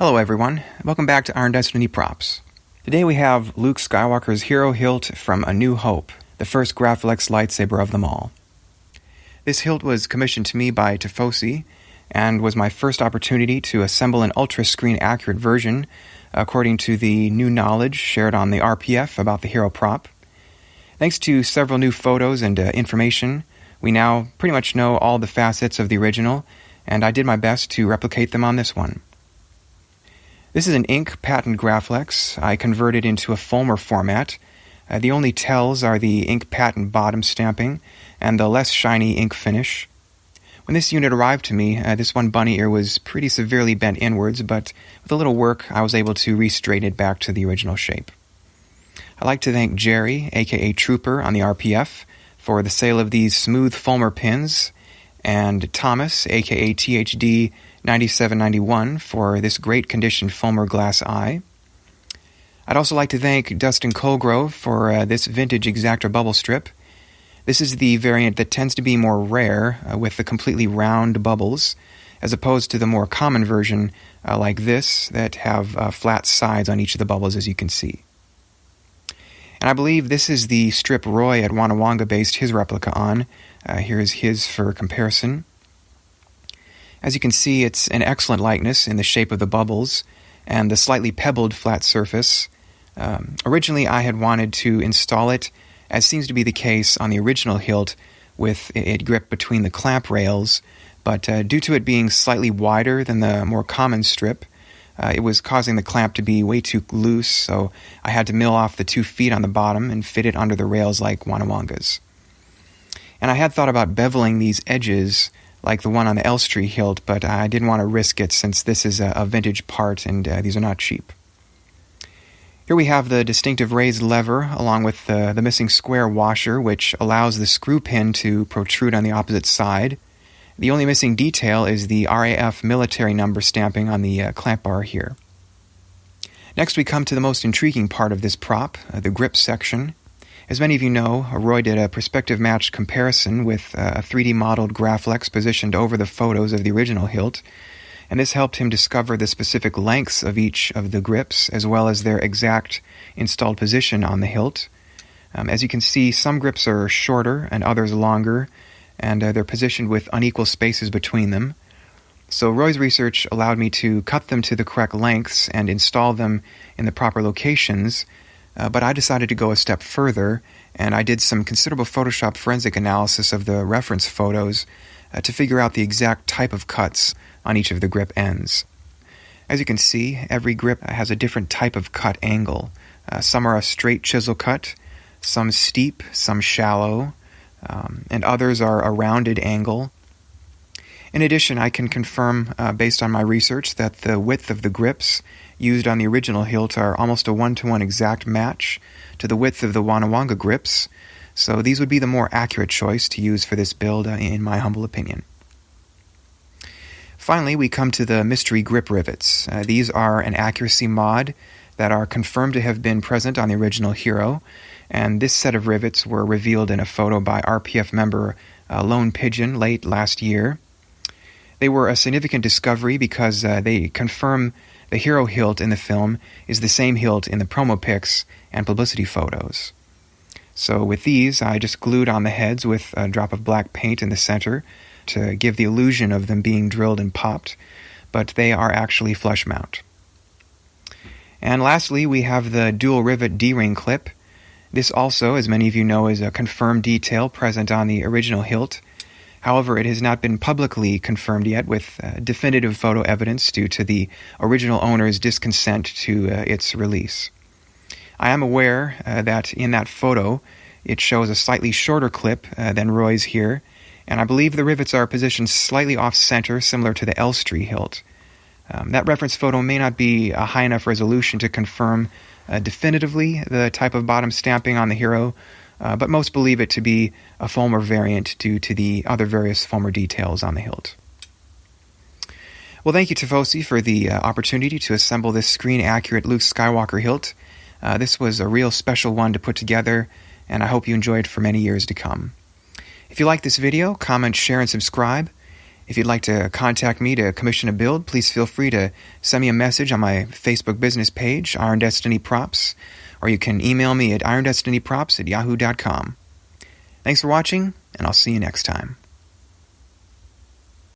Hello everyone, welcome back to Iron Destiny Props. Today we have Luke Skywalker's hero hilt from A New Hope, the first Graflex lightsaber of them all. This hilt was commissioned to me by Tifosi, and was my first opportunity to assemble an ultra-screen accurate version according to the new knowledge shared on the RPF about the hero prop. Thanks to several new photos and information, we now pretty much know all the facets of the original, and I did my best to replicate them on this one. This is an ink Patent Graflex. I converted into a Folmer format. The only tells are the ink patent bottom stamping and the less shiny ink finish. When this unit arrived to me, this one bunny ear was pretty severely bent inwards, but with a little work, I was able to re-straighten it back to the original shape. I'd like to thank Jerry, aka Trooper, on the RPF, for the sale of these smooth Folmer pins, and Thomas, aka THD 9791, for this great condition Folmer glass eye. I'd also like to thank Dustin Colgrove for this vintage Exactra bubble strip. This is the variant that tends to be more rare, with the completely round bubbles, as opposed to the more common version like this that have flat sides on each of the bubbles, as you can see. And I believe this is the strip Roy at WannaWanga based his replica on. Here's his for comparison. As you can see, it's an excellent likeness in the shape of the bubbles and the slightly pebbled flat surface. Originally, I had wanted to install it, as seems to be the case on the original hilt, with it gripped between the clamp rails, but due to it being slightly wider than the more common strip, it was causing the clamp to be way too loose, so I had to mill off the 2 feet on the bottom and fit it under the rails like WannaWanga's. And I had thought about beveling these edges like the one on the Elstree hilt, but I didn't want to risk it since this is a vintage part and these are not cheap. Here we have the distinctive raised lever along with the missing square washer, which allows the screw pin to protrude on the opposite side. The only missing detail is the RAF military number stamping on the clamp bar here. Next we come to the most intriguing part of this prop, the grip section. As many of you know, Roy did a perspective match comparison with a 3D modeled Graflex positioned over the photos of the original hilt, and this helped him discover the specific lengths of each of the grips, as well as their exact installed position on the hilt. As you can see, some grips are shorter and others longer, and they're positioned with unequal spaces between them. So Roy's research allowed me to cut them to the correct lengths and install them in the proper locations, but I decided to go a step further, and I did some considerable Photoshop forensic analysis of the reference photos to figure out the exact type of cuts on each of the grip ends. As you can see, every grip has a different type of cut angle. Some are a straight chisel cut, some steep, some shallow, and others are a rounded angle. In addition, I can confirm, based on my research, that the width of the grips used on the original hilt are almost a 1-to-1 exact match to the width of the WannaWanga grips, so these would be the more accurate choice to use for this build, in my humble opinion. Finally, we come to the mystery grip rivets. These are an accuracy mod that are confirmed to have been present on the original hero, and this set of rivets were revealed in a photo by RPF member Lone Pigeon late last year. They were a significant discovery because they confirm the hero hilt in the film is the same hilt in the promo pics and publicity photos. So with these, I just glued on the heads with a drop of black paint in the center to give the illusion of them being drilled and popped, but they are actually flush mount. And lastly, we have the dual rivet D-ring clip. This also, as many of you know, is a confirmed detail present on the original hilt. However, it has not been publicly confirmed yet with definitive photo evidence due to the original owner's disconsent to its release. I am aware that in that photo it shows a slightly shorter clip than Roy's here, and I believe the rivets are positioned slightly off-center, similar to the Elstree hilt. That reference photo may not be a high enough resolution to confirm definitively the type of bottom stamping on the hero, but most believe it to be a Folmer variant due to the other various Folmer details on the hilt. Well, thank you, Tifosi, for the opportunity to assemble this screen-accurate Luke Skywalker hilt. This was a real special one to put together, and I hope you enjoy it for many years to come. If you like this video, comment, share, and subscribe. If you'd like to contact me to commission a build, please feel free to send me a message on my Facebook business page, Iron Destiny Props, or you can email me at irondestinyprops@yahoo.com. Thanks for watching, and I'll see you next time.